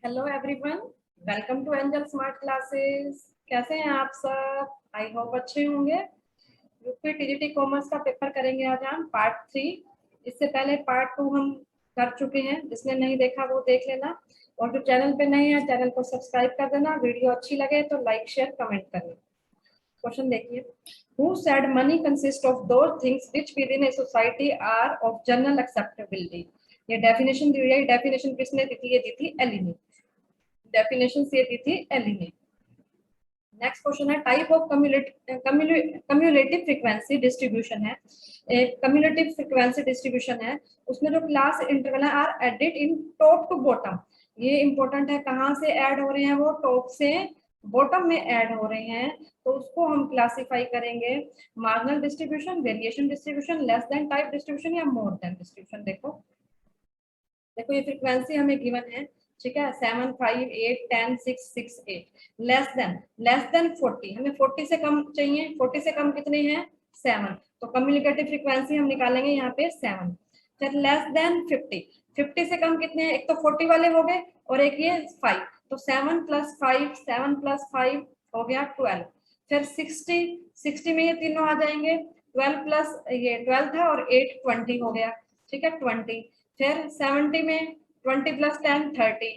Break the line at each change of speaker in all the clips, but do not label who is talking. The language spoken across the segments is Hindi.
Hello everyone, welcome to angel smart classes. कैसे हैं आप सब? आई होप अच्छे होंगे। यूपी टीजीटी कॉमर्स का पेपर करेंगे आज हम पार्ट 3। इससे पहले पार्ट 2 हम कर चुके हैं, जिसने नहीं देखा वो देख लेना। और जो चैनल पे नहीं है चैनल को सब्सक्राइब कर देना। वीडियो अच्छी लगे तो लाइक शेयर कमेंट करना। क्वेश्चन देखिए, who said money consist of those things which with in a society are of general acceptability. ये डेफिनेशन दी हुई है। डेफिनेशन किसने दी थी? ये दी थी एली ने। डेफिनेशन से दी थी एली ने। नेक्स्ट क्वेश्चन है, type of cumulative frequency distribution है। एक कम्युलेटिव फ्रीक्वेंसी डिस्ट्रीब्यूशन है, उसमें जो क्लास इंटरवल है are added in top to bottom. ये इंपॉर्टेंट है, कहाँ से ऐड हो रहे हैं? वो टॉप से बॉटम में ऐड हो रहे हैं, तो उसको हम क्लासिफाई करेंगे marginal distribution, variation distribution, less then type distribution या मोर देन डिस्ट्रीब्यूशन। देखो देखो ये फ्रीक्वेंसी हमें गिवन है, ठीक है, 7, 5, 8, 10, 6, 6, 8। लेस देन 40, हमें 40 से कम चाहिए। 40 से कम कितने हैं? 7। तो कम्युनिकेटिव फ्रीक्वेंसी हम निकालेंगे यहाँ पे 7। फिर लेस देन 50, 50 से कम कितने हैं? एक तो 40 वाले हो गए और एक ये 5। तो 7 + 5, 7 + 5 हो गया 12। फिर 60, 60 में ये तीनों आ जाएंगे। 12 प्लस ये 12 था और 8 20 हो गया, ठीक है 20। फिर 70 में 20 + 10 30।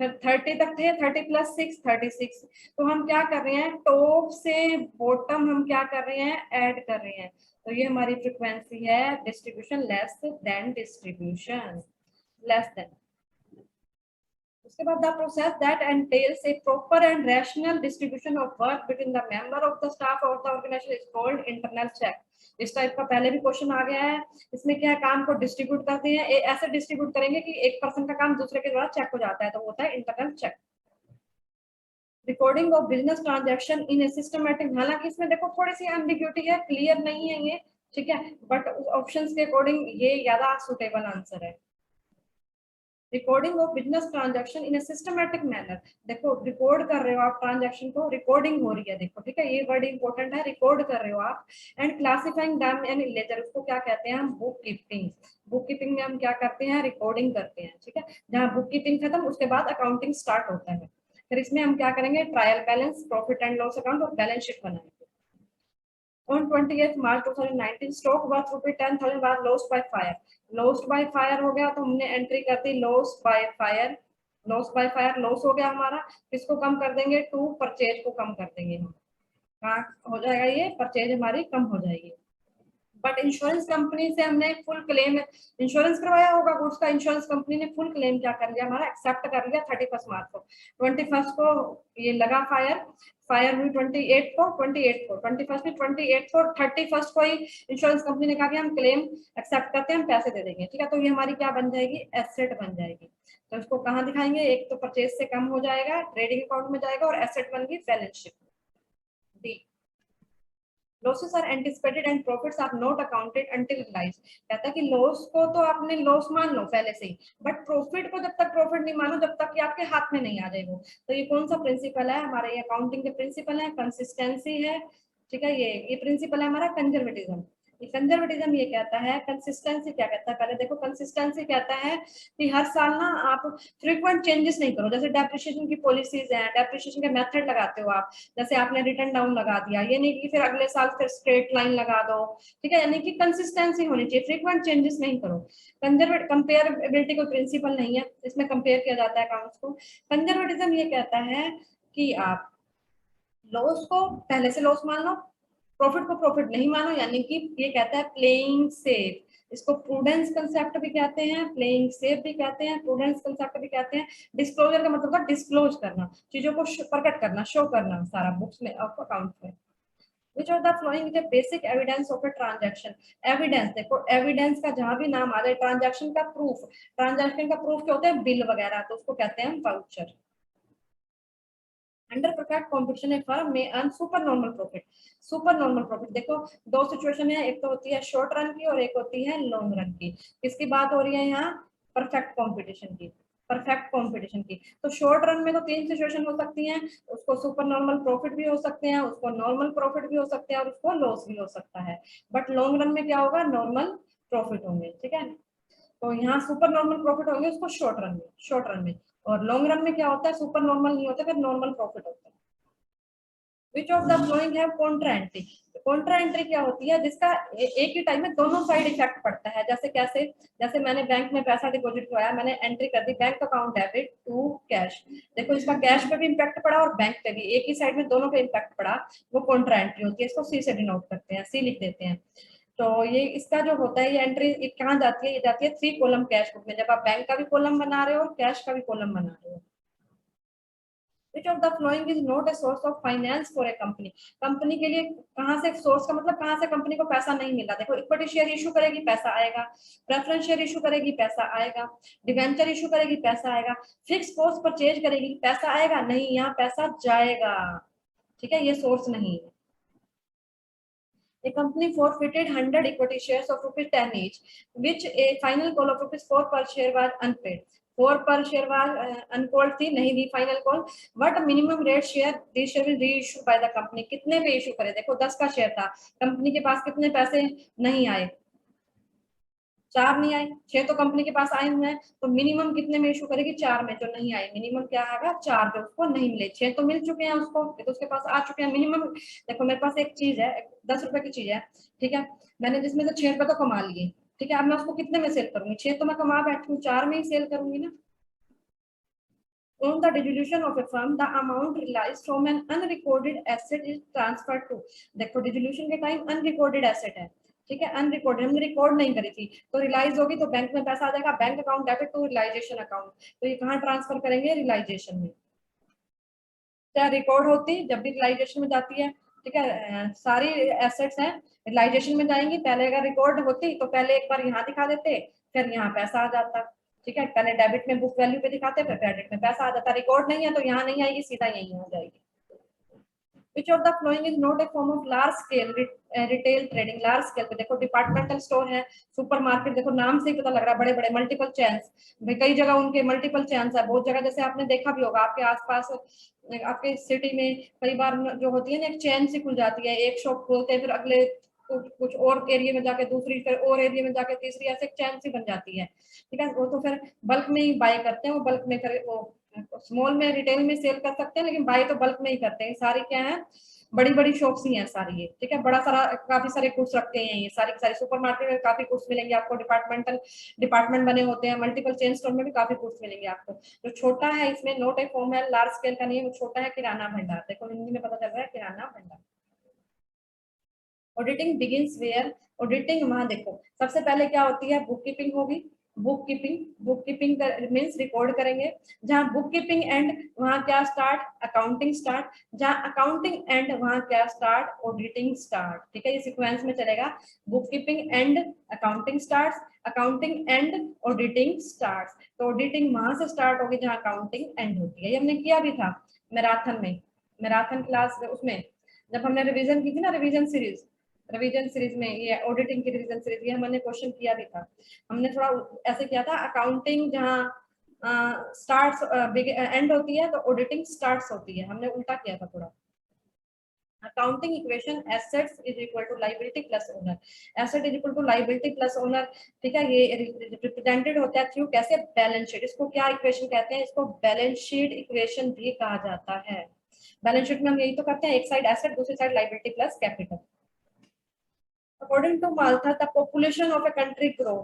फिर 30 तक थे, 30 + 6 36। तो हम क्या कर रहे हैं? टॉप से बॉटम हम क्या कर रहे हैं? ऐड कर रहे हैं। तो ये हमारी फ्रीक्वेंसी है distribution less than distribution, less than. उसके बाद the process that entails a proper and rational distribution of work between the member of the staff of the organisation is called internal check. इस टाइप का पहले भी क्वेश्चन आ गया है। इसमें क्या है? काम को डिस्ट्रीब्यूट करते हैं, ऐसे डिस्ट्रीब्यूट करेंगे कि एक पर्सन का काम दूसरे के द्वारा चेक हो जाता है, तो होता है internal check. Recording of business transaction in a systematic, हालांकि इसमें देखो थोड़ी सी एम्बिग्यूटी है, क्लियर नहीं है ये, ठीक है, बट ऑप्शंस के अकॉर्डिंग ये ज्यादा सुटेबल आंसर है। Recording of business transaction in a systematic manner. देखो रिकॉर्ड कर रहे हो आप ट्रांजैक्शन को, रिकॉर्डिंग हो रही है, देखो ठीक है, ये वर्ड इंपॉर्टेंट है, रिकॉर्ड कर रहे हो आप। And classifying them in ledger, उसको क्या कहते हैं? हम बुक कीपिंग। बुक कीपिंग में हम क्या करते हैं? रिकॉर्डिंग करते हैं, ठीक है। जहाँ बुक कीपिंग खत्म, उसके बाद अकाउंटिंग स्टार्ट होता है। फिर इसमें हम क्या करेंगे? Trial balance, profit and loss account और बैलेंस शीट बनाएंगे। On 28th March 2019, stock worth ₹10,000 was lost by fire. Lost by fire हो गया तो हमने एंट्री कर दी loss by fire। loss by fire loss हो गया हमारा। किसको कम कर देंगे? टू परचेज को कम कर देंगे हम। कहाँ हो जाएगा? ये परचेज हमारी कम हो जाएगी। बट इंश्योरेंस कंपनी से हमने फुल क्लेम इंश्योरेंस करवाया होगा गुड्स का, इंश्योरेंस कंपनी ने फुल क्लेम क्या कर लिया हमारा? एक्सेप्ट कर लिया 31 मार्च को। 21 को ये लगा फायर, फायर हुई 28 को, 21 में 28 को, 31 को ही इंश्योरेंस कंपनी ने कहा कि हम क्लेम एक्सेप्ट करते हैं, हम पैसे दे देंगे, ठीक है। तो ये हमारी क्या बन जाएगी? एसेट बन जाएगी। तो इसको कहाँ दिखाएंगे? एक तो परचेज से कम हो जाएगा, ट्रेडिंग अकाउंट में जाएगा, और एसेट बन गई balance sheet. D, losses are anticipated and profits are not accounted until realized। कहता है कि लॉस को तो आपने लॉस मान लो पहले से ही, बट प्रॉफिट को जब तक प्रॉफिट नहीं मानो, जब तक कि आपके हाथ में नहीं आ जाए वो। तो ये कौन सा प्रिंसिपल है? हमारे ये अकाउंटिंग के प्रिंसिपल है, कंसिस्टेंसी है, ठीक है। ये प्रिंसिपल है हमारा कंजर्वेटिज्म। कंजर्वेटिज्म ये कहता है, कंसिस्टेंसी क्या कहता है? पहले देखो, कंसिस्टेंसी कहता है कि हर साल ना आप फ्रीक्वेंट चेंजेस नहीं करो। जैसे डेप्रिसिएशन की पॉलिसीज हैं, डेप्रिसिएशन के मेथड लगाते हो आप, जैसे आपने रिटर्न डाउन लगा दिया, ये नहीं कि फिर अगले साल फिर स्ट्रेट लाइन लगा दो, ठीक है। यानी कि कंसिस्टेंसी होनी चाहिए, फ्रीक्वेंट चेंजेस नहीं करो। कंजर्वेट कंपेयरेबिलिटी कोई प्रिंसिपल नहीं है, इसमें कंपेयर किया जाता है अकाउंट्स को। कंजर्वेटिज्म ये कहता है कि आप लॉस को पहले से लॉस मान लो, प्रॉफिट को प्रॉफिट नहीं मानो, यानी कि ये कहता है प्लेइंग सेफ। इसको प्रूडेंस कंसेप्ट भी कहते हैं, प्लेइंग सेफ भी कहते हैं, प्रूडेंस कंसेप्ट भी कहते हैं। डिस्क्लोजर का मतलब है डिस्क्लोज करना, चीजों को प्रकट करना, शो करना सारा बुक्स में, अकाउंट में। Which of the following is a basic evidence of a transaction? Evidence, देखो एविडेंस का जहां भी नाम आ जाए, ट्रांजैक्शन का प्रूफ, ट्रांजैक्शन का प्रूफ क्या होता है? बिल वगैरह, तो उसको कहते हैं वाउचर। अंडर परफेक्ट कॉम्पिटिशन ए फर्म में earn super normal profit. Super normal profit देखो दो सिचुएशन है, एक तो होती है शॉर्ट रन की और एक होती है लॉन्ग रन की। किसकी बात हो रही है यहाँ? परफेक्ट कॉम्पिटिशन की, परफेक्ट कॉम्पिटिशन की। तो शॉर्ट रन में तो तीन सिचुएशन हो सकती हैं, उसको सुपर नॉर्मल प्रॉफिट भी हो सकते हैं, उसको नॉर्मल प्रॉफिट भी हो सकते हैं, और उसको लॉस भी हो सकता है। बट लॉन्ग रन में क्या होगा? नॉर्मल प्रॉफिट होंगे, ठीक है। तो यहाँ सुपर नॉर्मल प्रॉफिट होंगे उसको शॉर्ट रन में, शॉर्ट रन में। और लॉन्ग रन में क्या होता है, सुपर नॉर्मल नहीं होता, फिर नॉर्मल प्रॉफिट होता है। विच ऑफ द फ्लोइंग है कॉन्ट्रा एंट्री। कॉन्ट्रा एंट्री क्या होती है, जिसका एक ही टाइम में दोनों साइड इफेक्ट पड़ता है। जैसे कैसे, जैसे मैंने बैंक में पैसा डिपॉजिट करवाया, मैंने एंट्री कर दी bank account debit to cash, देखो इसका कैश पे भी इम्पैक्ट पड़ा और बैंक पे भी, एक ही साइड में दोनों पे इम्पैक्ट पड़ा, वो कॉन्ट्रा एंट्री होती है। इसको सी से डिनोट करते हैं, सी लिख देते हैं। तो ये इसका जो होता है, ये एंट्री कहाँ जाती है, ये जाती है 3 कॉलम कैश बुक में, जब आप बैंक का भी कॉलम बना रहे हो और कैश का भी कॉलम बना रहे हो। Which of the following is not a source of finance for a company? Company के लिए कहाँ से सोर्स का मतलब कहाँ से कंपनी को पैसा नहीं मिला, देखो इक्विटी शेयर इशू करेगी पैसा आएगा, प्रेफरेंस शेयर इशू करेगी पैसा आएगा, डिवेंचर इशू करेगी पैसा आएगा, फिक्स पोस्ट परचेज करेगी पैसा आएगा नहीं, यहाँ पैसा जाएगा। ठीक है, ये सोर्स नहीं है। A company forfeited 100 equity shares of ₹10 each, which a final call of ₹4 per share was unpaid. 4 per share was uncalled थी, नहीं the final call, but minimum rate share this share will reissue by the company. कितने पे इशू करे, देखो 10 का शेयर था, कंपनी के पास कितने पैसे नहीं आए, 4 नहीं आए, 6 तो कंपनी के पास आए हुए हैं, तो मिनिमम कितने में इशू करेगी, 4 में। जो नहीं आए मिनिमम क्या आएगा, 4, जो उसको नहीं मिले, 6 तो मिल चुके हैं उसको, तो उसके पास आ चुके हैं मिनिमम। देखो मेरे पास एक चीज है, 10 रुपए की चीज है, ठीक है, मैंने जिसमें से 6 रुपए तो कमा लिए, ठीक है, अब मैं उसको कितने में सेल करूंगी, 6 तो मैं कमा बैठी हूँ, 4 में ही सेल करूंगी ना। On the dissolution of a firm, the amount realized from an unrecorded asset is transferred to, देखो डिसोल्यूशन के टाइम अनरिकॉर्डेड एसेट है, ठीक है, अनरिकॉर्डेड, हमने रिकॉर्ड नहीं करी थी, तो रिलाइज होगी तो बैंक में पैसा आ जाएगा, bank account debit to realisation account, तो ये कहाँ ट्रांसफर करेंगे, रिलाइजेशन में। क्या रिकॉर्ड होती जब भी रिलाइजेशन में जाती है, ठीक है, सारी एसेट्स हैं रिलाइजेशन में जाएंगी, पहले अगर रिकॉर्ड होती तो पहले एक बार यहाँ दिखा देते, फिर यहाँ पैसा आ जाता, ठीक है, पहले डेबिट में बुक वैल्यू पे दिखाते, फिर क्रेडिट में पैसा आ जाता, रिकॉर्ड नहीं है तो यहाँ नहीं आएगी, सीधा यहीं हो जाएगी। Which of the following is not a form of large scale retail trading? Large scale पे देखो डिपार्टमेंटल स्टोर है, सुपरमार्केट, देखो नाम से ही पता लग रहा है, बड़े बड़े मल्टीपल चेन्स, भाई कई जगह उनके मल्टीपल चेन्स है, बहुत जगह, जैसे आपने देखा भी होगा आपके आसपास, आपके सिटी में कई बार जो होती है ना, एक चेन सी खुल जाती है, एक शॉप खोलते हैं फिर अगले कुछ और एरिया में जाके दूसरी, फिर और एरिया में जाके तीसरी, ऐसे चैन सी बन जाती है, ठीक है, वो तो फिर बल्क में ही बाय करते हैं, वो बल्क में कर, वो स्मॉल में रिटेल में सेल कर सकते हैं, लेकिन बाय तो बल्क में ही करते हैं। सारी क्या है, बड़ी बड़ी शॉप्स ही हैं सारी ये, ठीक है, बड़ा सारा काफी सारे गुड्स रखते हैं ये सारी सारी, सुपरमार्केट में काफी गुड्स मिलेंगे आपको, डिपार्टमेंट बने होते हैं, मल्टीपल चेन स्टोर में भी काफी गुड्स मिलेंगे आपको। जो छोटा है इसमें नोट ए फॉर्म है, लार्ज स्केल का नहीं है, वो छोटा है किराना भंडार, देखो हिंदी में पता चल रहा है किराना भंडार। ऑडिटिंग बिगिंस वेयर, ऑडिटिंग वहां देखो सबसे पहले क्या होती है, बुक कीपिंग होगी, बुक कीपिंग मीन्स रिकॉर्ड करेंगे, जहां बुक कीपिंग एंड वहां क्या स्टार्ट, अकाउंटिंग स्टार्ट, जहां अकाउंटिंग एंड वहां क्या स्टार्ट, ऑडिटिंग स्टार्ट, ठीक है, ये सीक्वेंस में चलेगा, book keeping and accounting start, accounting and auditing start, तो ऑडिटिंग वहां से स्टार्ट होगी जहां अकाउंटिंग एंड होती है। ये हमने किया भी था मैराथन में, मैराथन क्लास उसमें जब हमने रिवीजन की थी ना, रिवीजन सीरीज में, ये ऑडिटिंग की रिवीजन सीरीज, ये हमने क्वेश्चन किया भी था, हमने थोड़ा ऐसे किया था, अकाउंटिंग जहाँ स्टार्ट्स एंड होती है तो ऑडिटिंग स्टार्ट्स होती है, हमने उल्टा किया था थोड़ा। Accounting equation assets is equal to liability plus owner, asset is equal to liability plus owner, ठीक है, ये रिप्रेजेंटेड होता है थ्रू कैसे, बैलेंस शीट, इसको क्या इक्वेशन कहते हैं, इसको बैलेंस शीट इक्वेशन भी कहा जाता है। बैलेंस शीट में हम यही तो करते हैं, एक साइड एसेट दूसरी side liability plus capital. According to Malthus the population of a country grow,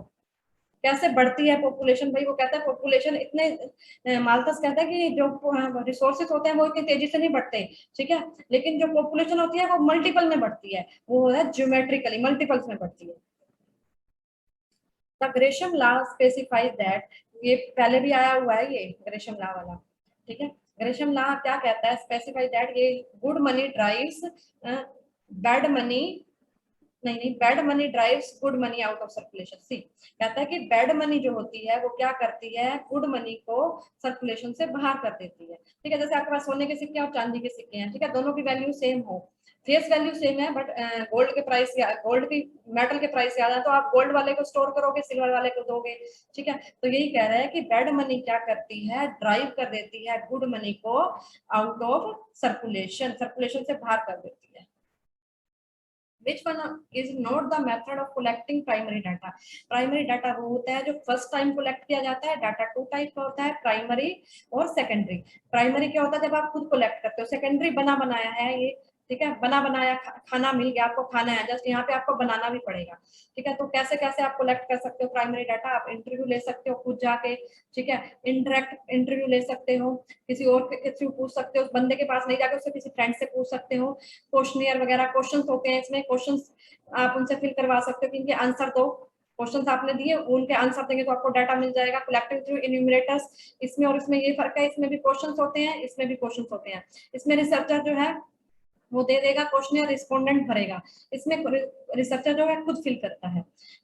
कैसे बढ़ती है पॉपुलेशन, भाई वो कहता है पॉपुलेशन इतने, माल्थस कहता है कि जो रिसोर्सेज होते हैं वो इतनी तेजी से नहीं बढ़ते, ठीक है, लेकिन जो पॉपुलेशन होती है वो मल्टीपल में बढ़ती है, वो है ज्योमेट्रिकली मल्टीपल्स में बढ़ती है। The Gresham law specifies that, ये पहले भी आया हुआ है ये ग्रेशम लॉ वाला, ठीक है, ग्रेशम लॉ क्या कहता है, स्पेसिफाइज दैट ये good money drives bad money, नहीं bad money drives good money out of circulation. सी कहता है कि बैड मनी जो होती है वो क्या करती है, गुड मनी को सर्कुलेशन से बाहर कर देती है, ठीक है, जैसे आपके पास सोने के सिक्के और चांदी के सिक्के हैं, ठीक है, दोनों की वैल्यू सेम हो, फेस वैल्यू सेम है, बट गोल्ड के प्राइस, गोल्ड की मेटल के प्राइस ज्यादा है तो आप गोल्ड वाले को स्टोर करोगे, सिल्वर वाले को दोगे, ठीक है, तो यही कह रहा है कि बैड मनी क्या करती है, ड्राइव कर देती है गुड मनी को आउट ऑफ सर्कुलेशन, सर्कुलेशन से बाहर कर देती है। Which one is not the method of collecting primary data? Primary data वो होता है जो फर्स्ट टाइम कलेक्ट किया जाता है। डाटा टू टाइप का होता है, प्राइमरी और सेकेंडरी। प्राइमरी क्या होता है जब आप खुद कलेक्ट करते हो। सेकेंडरी बना बनाया है ये, ठीक है, बना बनाया खाना मिल गया आपको, खाना है जस्ट, यहाँ पे आपको बनाना भी पड़ेगा। ठीक है, तो कैसे कैसे आप कलेक्ट कर सकते हो प्राइमरी डाटा? आप इंटरव्यू ले सकते हो खुद जाके, ठीक है, इंटरेक्ट इंटरव्यू ले सकते हो, किसी और के थ्रू पूछ सकते हो, उस बंदे के पास नहीं जाके उससे किसी फ्रेंड से पूछ सकते हो। क्वेश्चनियर वगैरह क्वेश्चंस होते हैं इसमें, क्वेश्चंस आप उनसे फिल करवा सकते हो कि इनके आंसर दो। क्वेश्चंस आपने दिए, उनके आंसर देंगे तो आपको डाटा मिल जाएगा। कलेक्टिंग थ्रू इन्यूमरेटर्स, इसमें और इसमें ये फर्क है, इसमें भी क्वेश्चंस होते हैं, इसमें भी क्वेश्चंस होते हैं। इसमें रिसर्चर जो है वो दे देगा क्वेश्चन या रिस्पोंडेंट भरेगा, इसमें रिसर्चर जो है खुद फिल करता है।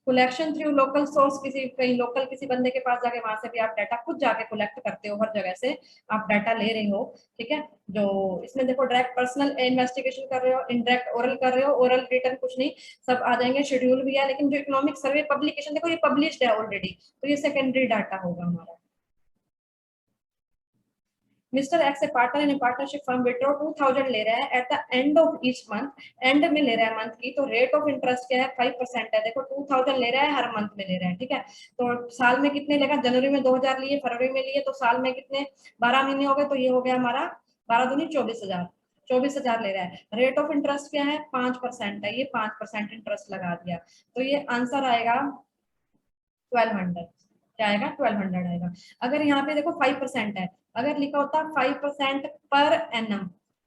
कलेक्शन थ्रू लोकल सोर्स, किसी कहीं लोकल किसी बंदे के पास जाके वहां से भी आप डाटा खुद जाके कलेक्ट करते हो, हर जगह से आप डाटा ले रहे हो। ठीक है, जो इसमें देखो डायरेक्ट पर्सनल इन्वेस्टिगेशन कर रहे हो, इनडायरेक्ट ओरल कर रहे हो, ओरल रिटर्न कुछ नहीं, सब आ जाएंगे, शेड्यूल भी है। लेकिन जो इकोनॉमिक सर्वे पब्लिकेशन देखो ये पब्लिश्ड है ऑलरेडी, तो ये सेकेंडरी डाटा होगा हमारा। Mister x A partner in partnership firm withdraw 2000 ले रहा है at the end of each month, and में ले रहा है मंथ की, तो रेट ऑफ इंटरेस्ट क्या है 5% है। देखो 2000 ले रहा है, हर मंथ में ले रहा है, ठीक है, तो साल में कितने लेगा? जनवरी में 2000 लिए, फरवरी में लिए, तो साल में कितने? 12 महीने हो गए, तो ये हो गया हमारा 12 दूनी 24,000, 24,000 ले रहा है। रेट ऑफ इंटरेस्ट क्या है? 5% है, ये 5% इंटरेस्ट लगा दिया, तो ये आंसर आएगा 1200। क्या आएगा? 1200 आएगा। अगर यहाँ पे देखो 5% है, अगर लिखा होता 5% पर एनम,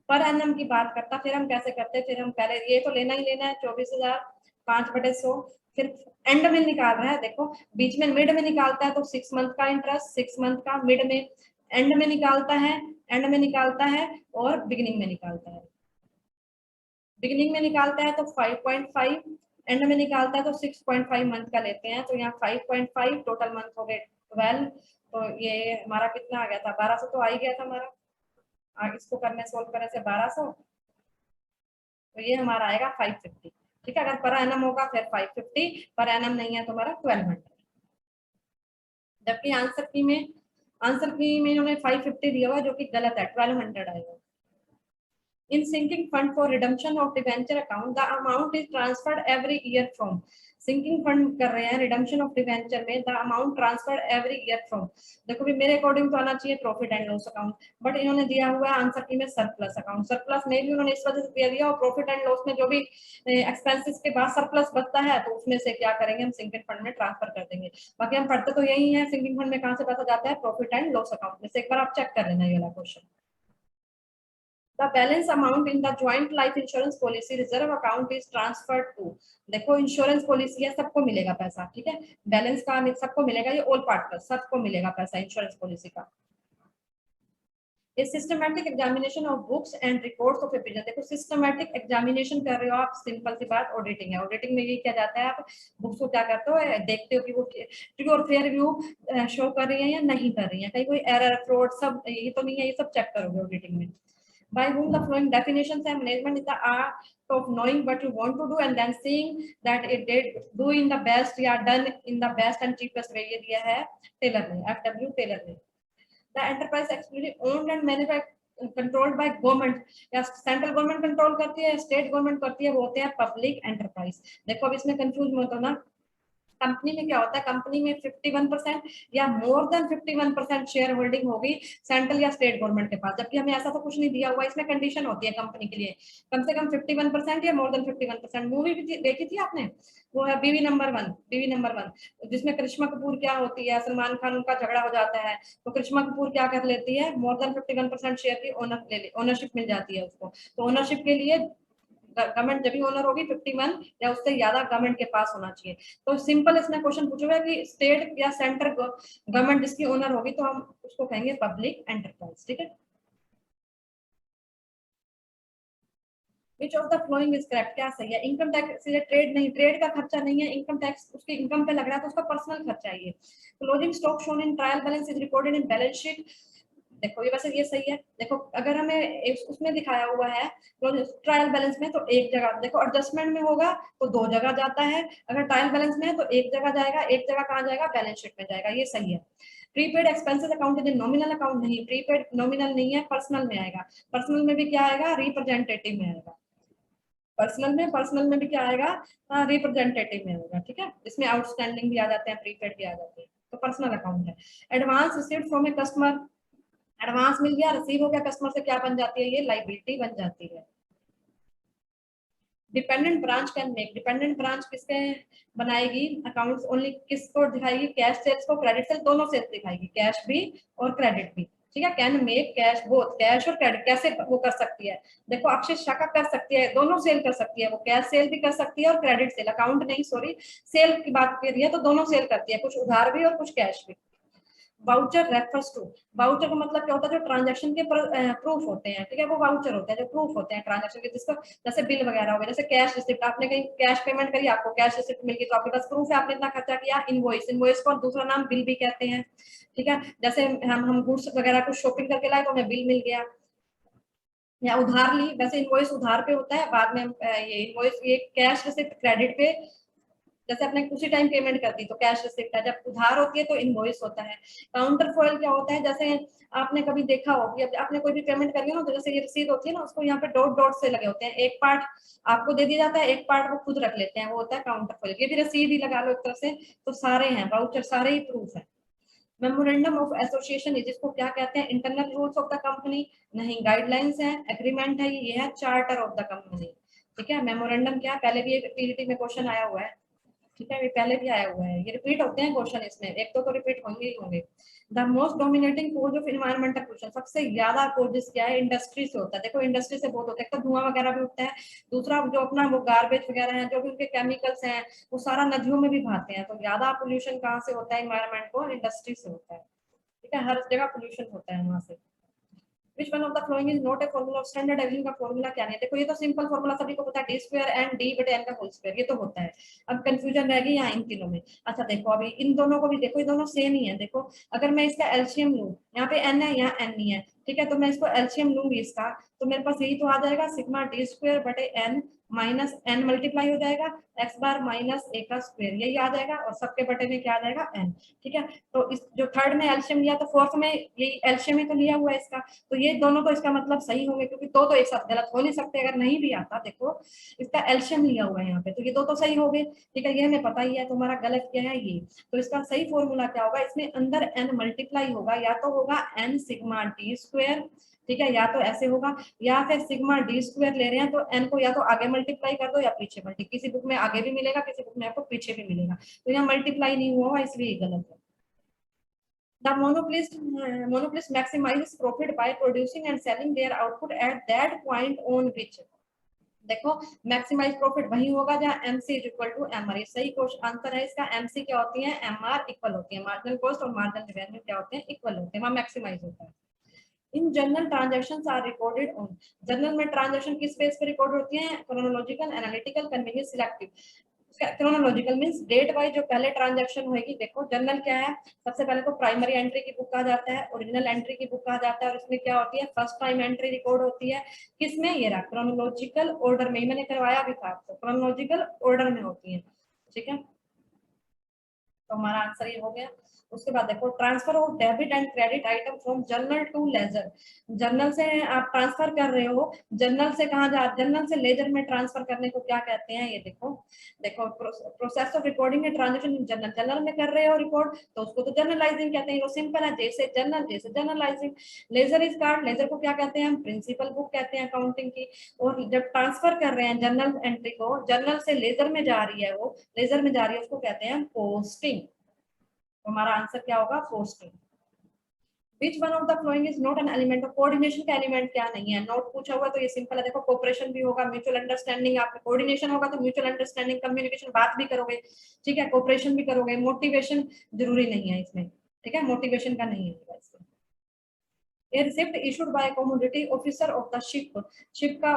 पर एनम की बात करता, फिर हम कैसे करते? फिर हम पहले ये तो लेना ही लेना है 24,000, 5/100, फिर एंड में निकाल रहा है, देखो बीच में मिड में निकालता है तो 6 मंथ का इंटरेस्ट, 6 मंथ का, मिड में, एंड में निकालता है, एंड में निकालता है, और बिगिनिंग में निकालता है। बिगिनिंग में निकालता है तो 5.5, एंड में निकालता है तो 6.5 मंथ का लेते हैं, तो यहाँ 5.5, टोटल मंथ हो गए 12, तो ये हमारा कितना आ गया था? 1200 तो आ ही गया था हमारा। इसको करने सोल्व करने से 1200, तो ये हमारा आएगा 550। ठीक है, अगर पर एनम होगा फिर 550, पर एनम नहीं है तो हमारा 1200। जबकि आंसर की में इन्होंने 550 दिया हुआ जो कि गलत है, 1200 आएगा। In sinking fund for redemption of debenture account, the amount is transferred every year from, sinking fund कर रहे हैं redemption of debenture में, the amount transferred every year from। देखो भी मेरे अकॉर्डिंग तो आना चाहिए profit and loss account, but इन्होंने दिया हुआ है आंसर की में सरप्लस अकाउंट। सरप्लस में भी उन्होंने इस वजह से दिया दिया, और प्रॉफिट एंड लॉस में जो भी एक्सपेंसेस के बाद सरप्लस बचता है तो उसमें से क्या करेंगे? हम सिंकिंग फंड में ट्रांसफर कर देंगे। बाकी हम पढ़ते तो यही है, सिंकिंग फंड में कहाँ से पैसा जाता है? प्रॉफिट एंड लॉस अकाउंट में से। एक बार आप चेक कर लेना ये वाला question. The balance amount in the joint life insurance policy reserve account is transferred to, देखो इंश्योरेंस पॉलिसी है, सबको मिलेगा पैसा, ठीक है, बैलेंस का सबको मिलेगा, ये ऑल पार्टनर सबको मिलेगा पैसा इंश्योरेंस पॉलिसी का। A systematic examination of books and reports of a business, देखो सिस्टमैटिक एग्जामिनेशन कर रहे हो आप, सिंपल सी बात ऑडिटिंग है। ऑडिटिंग में ये क्या जाता है? आप बुक्स को क्या करते हो? देखते हो कि वो ट्रू और फेयर व्यू शो कर रही है या नहीं कर रही है, कहीं कोई एरर फ्रॉड सब ये तो नहीं है, ये सब चेक करोगे ऑडिटिंग में। By whom the following definitions and management is the art of knowing what you want to do and then seeing that it did do in the best या done in the best and cheapest way, ये दिया है टेलर ने, FW टेलर ने। The enterprise exclusively owned and managed by controlled by government, या सेंट्रल गवर्नमेंट कंट्रोल करती है, स्टेट गवर्नमेंट करती है, वो होते हैं पब्लिक एंटरप्राइज। देखो अब इसमें कंफ्यूज मत होना, कंपनी में क्या होता है? कंपनी में 51% या मोर देन 51% शेयर होल्डिंग होगी सेंट्रल या स्टेट गवर्नमेंट के पास, जबकि हमें ऐसा तो कुछ नहीं दिया हुआ। इसमें कंडीशन होती है कंपनी के लिए कम से कम 51% या मोर देन 51%। मूवी भी देखी थी आपने, वो है बीवी नंबर वन, बीवी नंबर वन, जिसमें करिश्मा कपूर क्या होती है, सलमान खान, उनका झगड़ा हो जाता है, तो करिश्मा कपूर क्या कर लेती है? मोर देन 51% शेयर की ओनरशिप मिल जाती है उसको। तो ओनरशिप के लिए गवर्नमेंट जब भी ओनर होगी 51 या उससे ज्यादा गवर्नमेंट के पास होना चाहिए। तो सिंपल इसमें क्वेश्चन पूछोगे कि स्टेट या सेंटर गवर्नमेंट जिसकी ओनर होगी तो हम उसको कहेंगे पब्लिक एंटरप्राइज, ठीक है। Which of the following is correct, क्या सही है? इनकम टैक्स, ये ट्रेड नहीं, ट्रेड का खर्चा नहीं है, इनकम टैक्स उसकी इनकम पे लग रहा है तो उसका पर्सनल खर्चा है ये। Closing stock shown in trial balance is recorded in balance sheet, देखो ये वैसे ये सही है। देखो अगर हमें उसमें दिखाया हुआ है तो ट्रायल बैलेंस में तो एक जगह, देखो एडजस्टमेंट में होगा तो 2 जगह जाता है, अगर ट्रायल बैलेंस में है तो एक जगह जाएगा, एक जगह कहाँ जाएगा? बैलेंस शीट में जाएगा, ये सही है। Prepaid expenses account in nominal account, नहीं, प्रीपेड नॉमिनल नहीं है, पर्सनल में आएगा। पर्सनल में भी क्या आएगा? रिप्रेजेंटेटिव में आएगा। पर्सनल में भी क्या आएगा, रिप्रेजेंटेटिव में होगा, ठीक है। इसमें आउटस्टैंडिंग भी आ जाते हैं, प्रीपेड भी आ जाते हैं, तो पर्सनल अकाउंट है। Advance received from a customer, advance मिल गया, रिसीव हो गया कस्टमर से, क्या बन जाती है, ये लायबिलिटी बन जाती है। Dependent branch can make, dependent branch किसके बनाएगी अकाउंट्स, ओनली किसको दिखाएगी, कैश सेल्स को, क्रेडिट सेल्स, दोनों सेल्स दिखाएगी, कैश भी और क्रेडिट भी, ठीक है। Can make cash both, cash और क्रेडिट कैसे वो कर सकती है, देखो अक्षय शाखा कर सकती है, दोनों सेल कर सकती है, वो कैश सेल भी कर सकती है और क्रेडिट सेल, अकाउंट नहीं सॉरी, सेल की बात कर रही है, तो दोनों सेल करती है, कुछ उधार भी और कुछ कैश भी। वाउचर रेफर्स टू, वाउचर का मतलब क्या होता है, जो ट्रांजैक्शन के प्रूफ होते हैं, ठीक है, वो वाउचर होते हैं जो प्रूफ होते हैं ट्रांजैक्शन के, जिसको जैसे बिल वगैरह हो गए, जैसे कैश रिसिप्ट, आपने कहीं कैश पेमेंट करी, आपको कैश रिसिप्ट मिल गई, तो आपके पास प्रूफ है आपने इतना खर्चा किया, इनवॉइस, इनवॉइस को दूसरा नाम बिल भी कहते हैं, ठीक है। जैसे हम गुड्स वगैरह कुछ शॉपिंग करके लाए तो हमें बिल मिल गया, या उधार ली, वैसे इनवॉइस उधार पे होता है, बाद में ये इनवॉइस, ये कैश रिसिप्ट क्रेडिट पे, जैसे आपने उसी टाइम पेमेंट कर दी तो कैश रिसिप्ट है, जब उधार होती है तो इनवॉइस होता है। काउंटर फॉइल क्या होता है, जैसे आपने कभी देखा हो कि आपने कोई भी पेमेंट करी हो ना, तो जैसे ये रसीद होती है ना, उसको यहाँ पे डॉट डॉट से लगे होते हैं, एक पार्ट आपको दे दिया जाता है, एक पार्ट वो खुद रख लेते हैं, वो होता है काउंटर फॉइल। ये भी रसीद ही लगा लो एक तरह से, तो सारे हैं वाउचर, सारे ही प्रूफ है। मेमोरेंडम ऑफ एसोसिएशन, जिसको क्या कहते हैं, internal rules of the company, नहीं गाइडलाइंस है, एग्रीमेंट है, ये है चार्टर ऑफ द कंपनी, ठीक है। मेमोरेंडम क्या है, पहले भी एक पीईटी में क्वेश्चन आया हुआ है, ठीक है, ये पहले भी आया हुआ है, ये रिपीट होते हैं क्वेश्चन, इसमें एक तो रिपीट होंगे ही होंगे। The most dominating cause of environmental pollution, सबसे ज्यादा कोजेस क्या है, इंडस्ट्री से होता है, देखो इंडस्ट्री से बहुत होता है, एक तो धुआं वगैरह भी उठता है, दूसरा जो अपना वो गार्बेज वगैरह है, जो भी उनके केमिकल्स हैं, वो सारा नदियों में भी बहाते हैं, तो ज्यादा पोल्यूशन कहाँ से होता है इन्वायरमेंट को, इंडस्ट्री से होता है, ठीक है, हर जगह पोल्यूशन होता है वहां से। Which one of the following is not a formula of standard deviation का फॉर्मूला क्या नहीं है, देखो ये तो सिंपल फॉर्मूला सभी को पता है, डी स्क्वायर एंड डी बटे एन का होल स्क्वायर, ये तो होता है। अब कंफ्यूजन रहेगी यहाँ इन तीनों में। अच्छा देखो अभी इन दोनों को भी देखो, ये दोनों सेम ही है, देखो अगर मैं इसका एलसीएम लूं, यहाँ पे एन है यहाँ एन नहीं है, ठीक है, तो मैं इसको एलसीएम लूंगी इसका, तो मेरे पास यही तो आ जाएगा, सिग्मा डी स्क्वायर बटे एन माइनस एन मल्टीप्लाई हो जाएगा एक्स बार माइनस ए का स्क्वायर, यही आ जाएगा, और सबके बटे में क्या आ जाएगा एन, ठीक है। तो इस जो थर्ड में एलसीएम लिया, तो फोर्थ में यही एलसीएम ही तो लिया हुआ है इसका, तो ये दोनों तो इसका मतलब सही होंगे, क्योंकि तो एक साथ गलत हो नहीं सकते, अगर नहीं भी आता देखो इसका एलसीएम लिया हुआ है यहाँ पे, तो ये दो तो सही हो गए, ठीक है, ये हमें पता ही है, तुम्हारा गलत क्या है ये, तो इसका सही फॉर्मूला क्या होगा, इसमें अंदर एन मल्टीप्लाई होगा, या तो होगा एन सिग्मा डी स्क्वायर, ठीक है, या तो ऐसे होगा, या फिर सिग्मा डी स्क्वायर ले रहे हैं तो एन को या तो आगे मल्टीप्लाई कर दो या पीछे मल्टीप्लाई, किसी बुक में आगे भी मिलेगा, किसी बुक में आपको पीछे भी मिलेगा, तो यहाँ मल्टीप्लाई नहीं हुआ इसलिए गलत है। The monopolist maximizes profit by producing and selling their output at that point on which, देखो मैक्सिमाइज प्रॉफिट वही होगा जहां MC is equal to MR, सही क्वेश्चन आंसर है इसका, एमसी क्या होती है, एमआर इक्वल होती है, मार्जिनल कॉस्ट और मार्जिनल रेवेन्यू क्या होते हैं, इक्वल होते हैं, वहां मैक्सिमाइज होता है। In journal transactions are recorded on, journal में ट्रांजैक्शन किस बेस पे रिकॉर्ड होती है, chronological, analytical, convenience, selective. Chronological means date wise जो पहले ट्रांजैक्शन होगी, देखो जनरल क्या है, सबसे पहले तो प्राइमरी एंट्री की बुक कहा जाता है, ओरिजिनल एंट्री की बुक कहा जाता है, और इसमें क्या होती है, फर्स्ट टाइम एंट्री रिकॉर्ड होती है, किसमें, ये रहा क्रोनोलॉजिकल ऑर्डर में, मैंने करवाया भी था आपको, क्रोनोलॉजिकल ऑर्डर में होती है, ठीक है, तो हमारा आंसर ये हो गया। उसके बाद देखो transfer of debit and credit item from journal to ledger, journal से आप ट्रांसफर कर रहे हो, जर्नल से कहाँ जा, जर्नल से लेजर में ट्रांसफर करने को क्या कहते हैं, ये देखो, देखो process of recording a transaction in journal, journal में कर रहे हो रिकॉर्ड तो उसको तो जर्नलाइजिंग कहते हैं, वो सिंपल है, जैसे जर्नल जैसे journalising. Ledger is card, ledger को क्या कहते हैं हम, प्रिंसिपल बुक कहते हैं अकाउंटिंग की, और जब ट्रांसफर कर रहे हैं जर्नल एंट्री को, जर्नल से लेजर में जा रही है, वो लेजर में जा रही है, उसको कहते हैं पोस्टिंग, तो हमारा आंसर क्या होगा, posting. Which one of the following is not an element of coordination का एलिमेंट क्या नहीं है, नोट पूछा हुआ तो ये सिंपल है, देखो कोऑपरेशन भी होगा, म्यूचुअल अंडरस्टैंडिंग, आपका कोऑर्डिनेशन होगा तो म्यूचुअल अंडरस्टैंडिंग, कम्युनिकेशन बात भी करोगे, ठीक है, कोऑपरेशन भी करोगे, मोटिवेशन जरूरी नहीं है इसमें, ठीक है, मोटिवेशन का नहीं है इसमें। A receipt issued by a commodity officer of the ship, ship का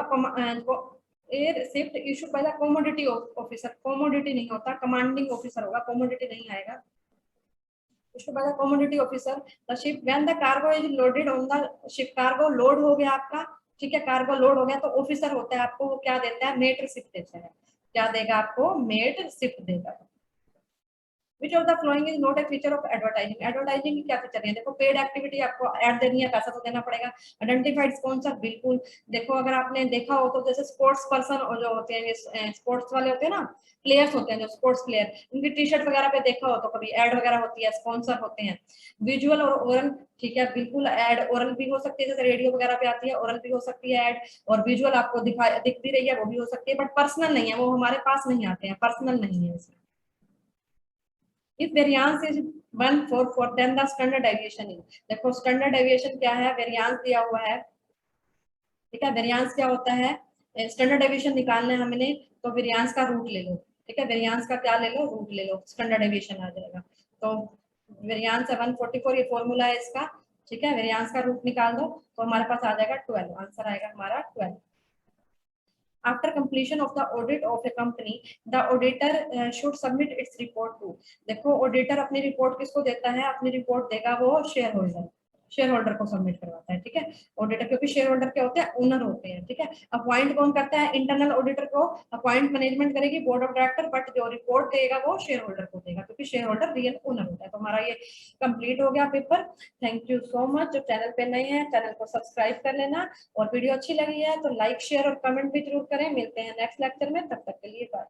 a receipt issued by the commodity officer, commodity नहीं होता, कमांडिंग ऑफिसर होगा, कमोडिटी नहीं आएगा, issued by the commodity officer the ship when the cargo is loaded on the ship, cargo load हो गया आपका, ठीक है, कार्गो लोड हो गया तो ऑफिसर होता है, आपको वो क्या देता है, मेट रिसिप्ट देता है, क्या देगा आपको, मेट रिसिप्ट देगा। Which of the following is not a feature of advertising. Advertising की क्या फीचर है? देखो पेड एक्टिविटी, आपको ऐड देनी है, पैसा तो देना पड़ेगा। आइडेंटिफाइड स्पॉन्सर, बिल्कुल। देखो अगर आपने देखा हो तो जैसे स्पोर्ट्स पर्सन जो होते हैं, स्पोर्ट्स वाले होते हैं ना, प्लेयर्स होते हैं जो स्पोर्ट्स प्लेयर, उनकी टी शर्ट वगैरह पे देखा हो तो कभी एड वगैरह होती है, स्पॉन्सर होते हैं। विजुअल और ओरल, ठीक है, बिल्कुल एड ओरल भी हो सकती है, जैसे रेडियो वगैरह पे आती है, ओरल भी हो सकती है एड, और विजुअल आपको दिखती रही है वो भी हो सकती है, बट पर्सनल नहीं है, वो हमारे पास नहीं आते हैं, पर्सनल नहीं है इसमें। If variance is 144, then the standard deviation is, देखो स्टैंडर्ड डेविएशन क्या है, वेरियांस दिया हुआ है, ठीक है। वेरियांस क्या होता है, स्टैंडर्ड डेविएशन निकालना है हमने, तो वेरियांस का रूट ले लो, ठीक है। वेरियांस का क्या ले लो, रूट ले लो, स्टैंडर्ड डेविएशन आ जाएगा। तो वेरियांस है 144, ये फॉर्मूला है इसका, ठीक है। वेरियांस का रूट निकाल दो तो हमारे पास आ जाएगा 12, आंसर आएगा हमारा 12। After completion of the audit of a company, the auditor should submit its report to, देखो ऑडिटर अपनी रिपोर्ट किसको देता है, अपनी रिपोर्ट देगा वो शेयर होल्डर को सबमिट करवाता है, ठीक है। ऑडिटर, क्योंकि शेयर होल्डर क्या होते हैं, ओनर होते हैं, ठीक है। अपॉइंट कौन करता है, इंटरनल ऑडिटर को अपॉइंट मैनेजमेंट करेगी, बोर्ड ऑफ डायरेक्टर, बट जो रिपोर्ट देगा वो शेयर होल्डर को देगा, क्योंकि शेयर होल्डर रियल ओनर होता है। तो हमारा ये कंप्लीट हो गया paper. Thank you so much. जो चैनल पे नए हैं चैनल को सब्सक्राइब कर लेना, और वीडियो अच्छी लगी है तो लाइक शेयर और कमेंट भी जरूर करें। मिलते हैं नेक्स्ट लेक्चर में, तब तक के लिए बाय।